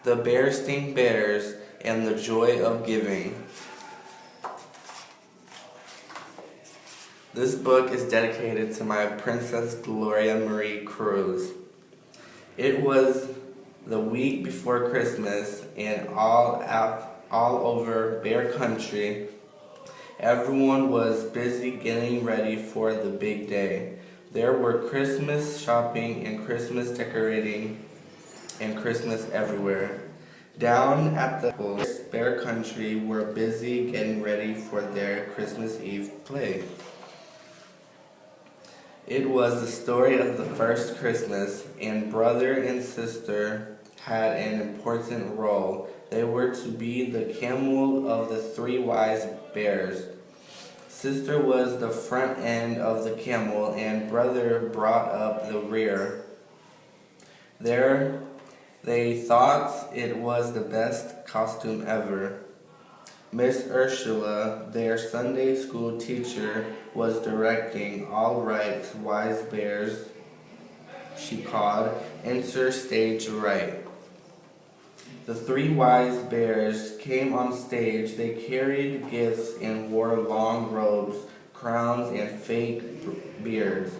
The Bearstein Bears and the Joy of Giving. This book is dedicated to my Princess Gloria Marie Cruz. It was the week before Christmas, and all over Bear Country, everyone was busy getting ready for the big day. There were Christmas shopping and Christmas decorating and Christmas everywhere. Down at the Bear Country were busy getting ready for their Christmas Eve play. It was the story of the first Christmas, and brother and sister had an important role. They were to be the camel of the three wise bears. Sister was the front end of the camel, and brother brought up the rear. They thought it was the best costume ever. Miss Ursula, their Sunday school teacher, was directing. "All right, wise bears," she called, "enter stage right." The three wise bears came on stage. They carried gifts and wore long robes, crowns, and fake beards.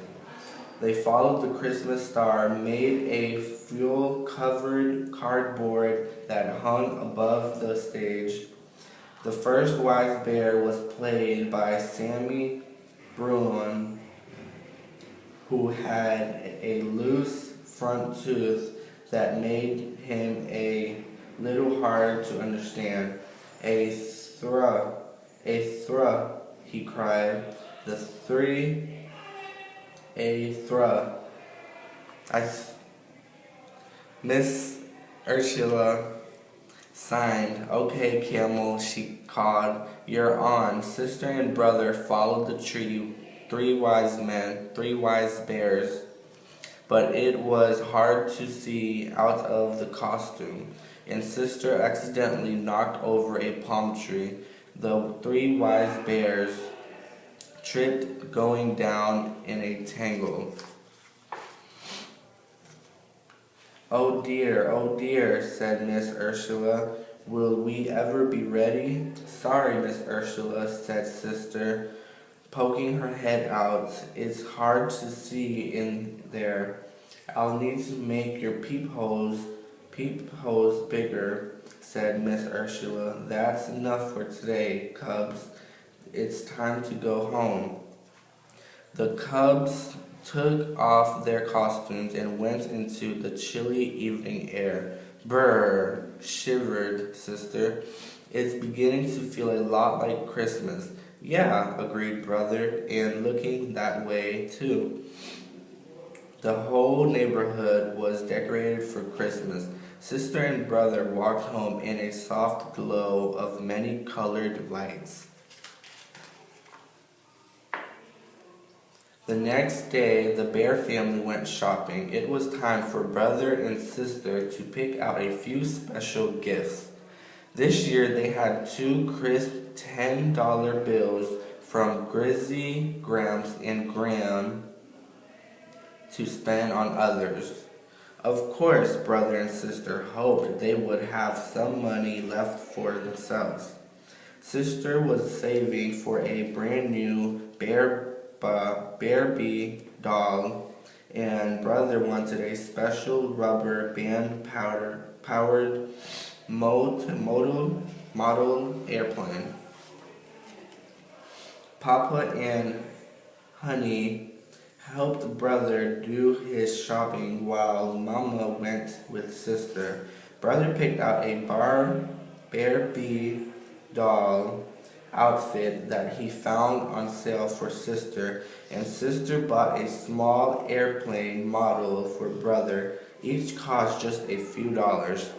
They followed the Christmas star, made a fuel-covered cardboard that hung above the stage. The first wise bear was played by Sammy Bruin, who had a loose front tooth that made him a little hard to understand. A thruh, he cried. A thruh. Miss Ursula signed. "Okay, camel," she called. "You're on." Sister and brother followed the three wise bears, but it was hard to see out of the costume, and sister accidentally knocked over a palm tree. The three wise bears tripped, going down in a tangle. Oh dear, said Miss Ursula. "Will we ever be ready?" "Sorry, Miss Ursula," said sister, poking her head out. "It's hard to see in there. I'll need to make your peepholes bigger," said Miss Ursula. "That's enough for today, cubs. It's time to go home." The cubs took off their costumes and went into the chilly evening air. "Brr," shivered sister. "It's beginning to feel a lot like Christmas." "Yeah," agreed brother, "and looking that way too." The whole neighborhood was decorated for Christmas. Sister and brother walked home in a soft glow of many colored lights. The next day, the Bear family went shopping. It was time for brother and sister to pick out a few special gifts. This year, they had 2 crisp $10 bills from Grizzy, Gramps, and Graham to spend on others. Of course, brother and sister hoped they would have some money left for themselves. Sister was saving for a brand new Barbie doll, and brother wanted a special rubber band powered model airplane. Papa and Honey helped brother do his shopping while Mama went with sister. Brother picked out a Barbie doll outfit that he found on sale for sister, and sister bought a small airplane model for brother. Each cost just a few dollars.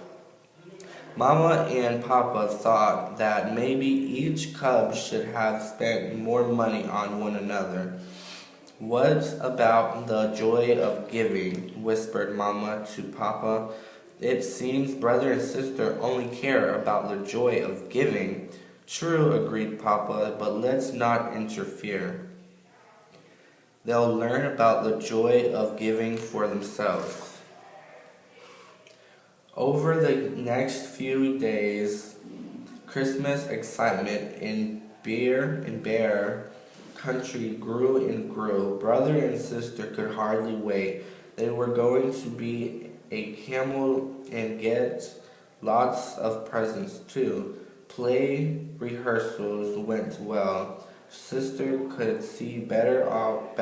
Mama and Papa thought that maybe each cub should have spent more money on one another. "What about the joy of giving?" whispered Mama to Papa. "It seems brother and sister only care about the joy of giving." "True," agreed Papa, "but let's not interfere. They'll learn about the joy of giving for themselves." Over the next few days, Christmas excitement in Bear Country grew and grew. Brother and sister could hardly wait. They were going to be a camel and get lots of presents too. Play rehearsals went well. Sister could see better out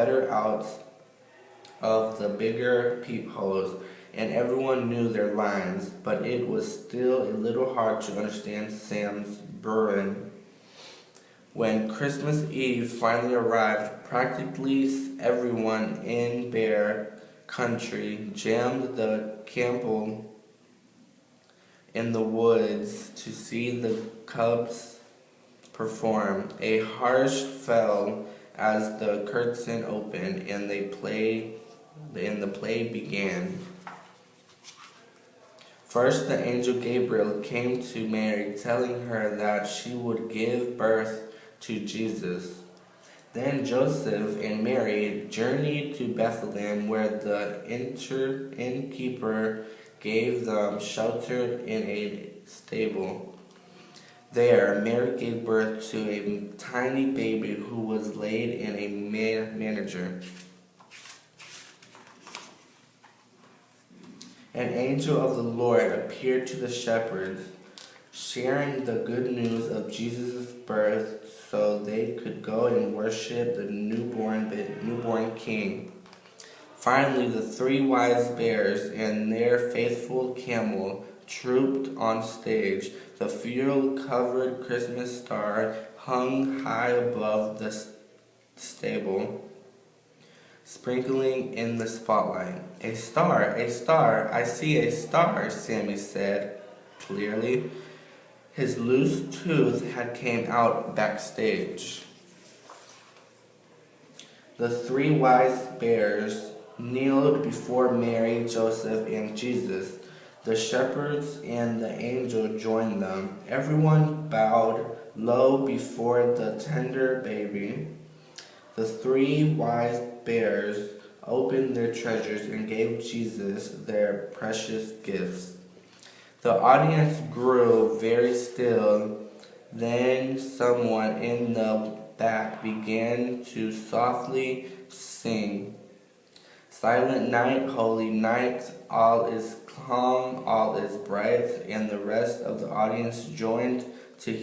of the bigger peepholes, and everyone knew their lines, but it was still a little hard to understand Sam's burden. When Christmas Eve finally arrived, practically everyone in Bear Country jammed the camel in the woods to see the cubs perform. A hush fell as the curtain opened and the play began. First, the angel Gabriel came to Mary, telling her that she would give birth to Jesus. Then Joseph and Mary journeyed to Bethlehem, where the innkeeper gave them shelter in a stable. There, Mary gave birth to a tiny baby who was laid in a manger. An angel of the Lord appeared to the shepherds, sharing the good news of Jesus' birth so they could go and worship the newborn king. Finally, the three wise bears and their faithful camel trooped on stage. The fuel-covered Christmas star hung high above the stable, sprinkling in the spotlight. A star, I see a star, Sammy said clearly. His loose tooth had came out backstage. The three wise bears kneeled before Mary, Joseph, and Jesus. The shepherds and the angel joined them. Everyone bowed low before the tender baby. The three wise bears opened their treasures and gave Jesus their precious gifts. The audience grew very still. Then someone in the back began to softly sing. Silent night, holy night, all is calm, all is bright, and the rest of the audience joined in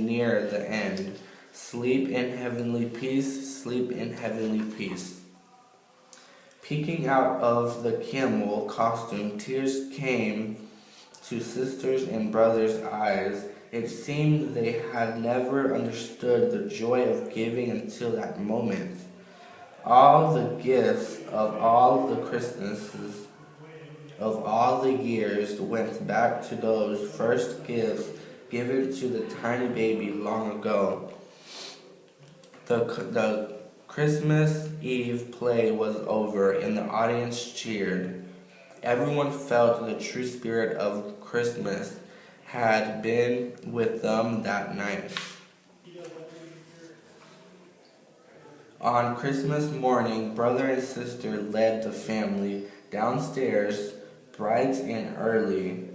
near the end. Sleep in heavenly peace, sleep in heavenly peace. Peeking out of the camel costume, tears came to sisters' and brothers' eyes. It seemed they had never understood the joy of giving until that moment. All the gifts of all the Christmases of all the years went back to those first gifts given to the tiny baby long ago. The Christmas Eve play was over and the audience cheered. Everyone felt the true spirit of Christmas had been with them that night. On Christmas morning, brother and sister led the family downstairs bright and early.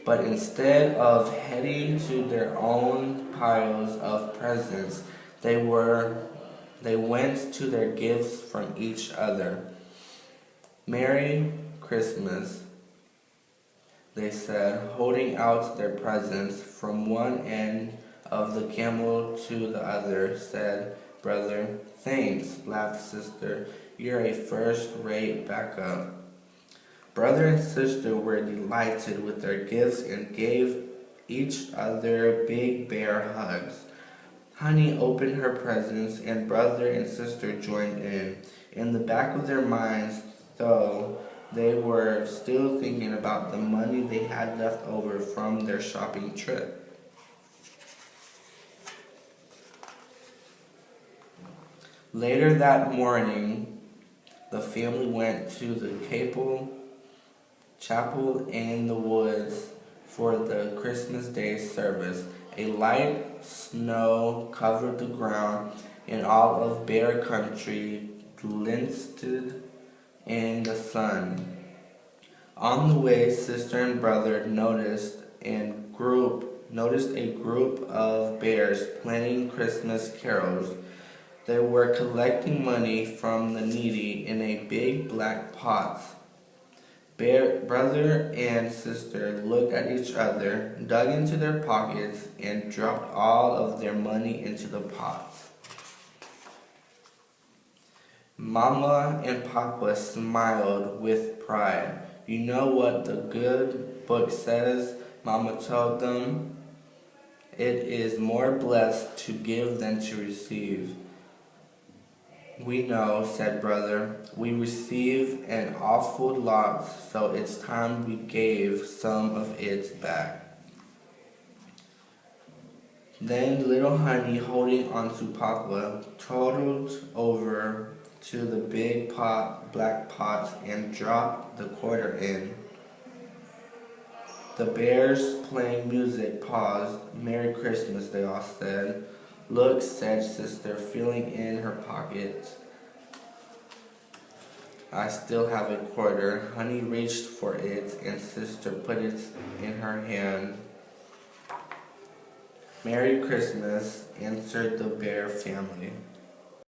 But instead of heading to their own piles of presents, they went to their gifts from each other. Merry Christmas, they said, holding out their presents. From one end of the camel to the other, said brother. Thanks, laughed sister. You're a first-rate backup. Brother and sister were delighted with their gifts and gave each other big bear hugs. Honey opened her presents, and brother and sister joined in. In the back of their minds, though, they were still thinking about the money they had left over from their shopping trip. Later that morning, the family went to the chapel in the woods for the Christmas Day service. A light snow covered the ground, and all of Bear Country glinted in the sun. On the way, sister and brother noticed a group of bears playing Christmas carols. They were collecting money from the needy in a big black pot. Brother and sister looked at each other, dug into their pockets, and dropped all of their money into the pot. Mama and Papa smiled with pride. You know what the good book says, Mama told them. It is more blessed to give than to receive. We know, said brother. We receive an awful lot, so it's time we gave some of it back. Then little Honey, holding onto Papa, toddled over to the big black pot, and dropped the quarter in. The bears playing music paused. Merry Christmas, they all said. Look, said sister, feeling in her pocket. I still have a quarter. Honey reached for it, and sister put it in her hand. Merry Christmas, answered the bear family.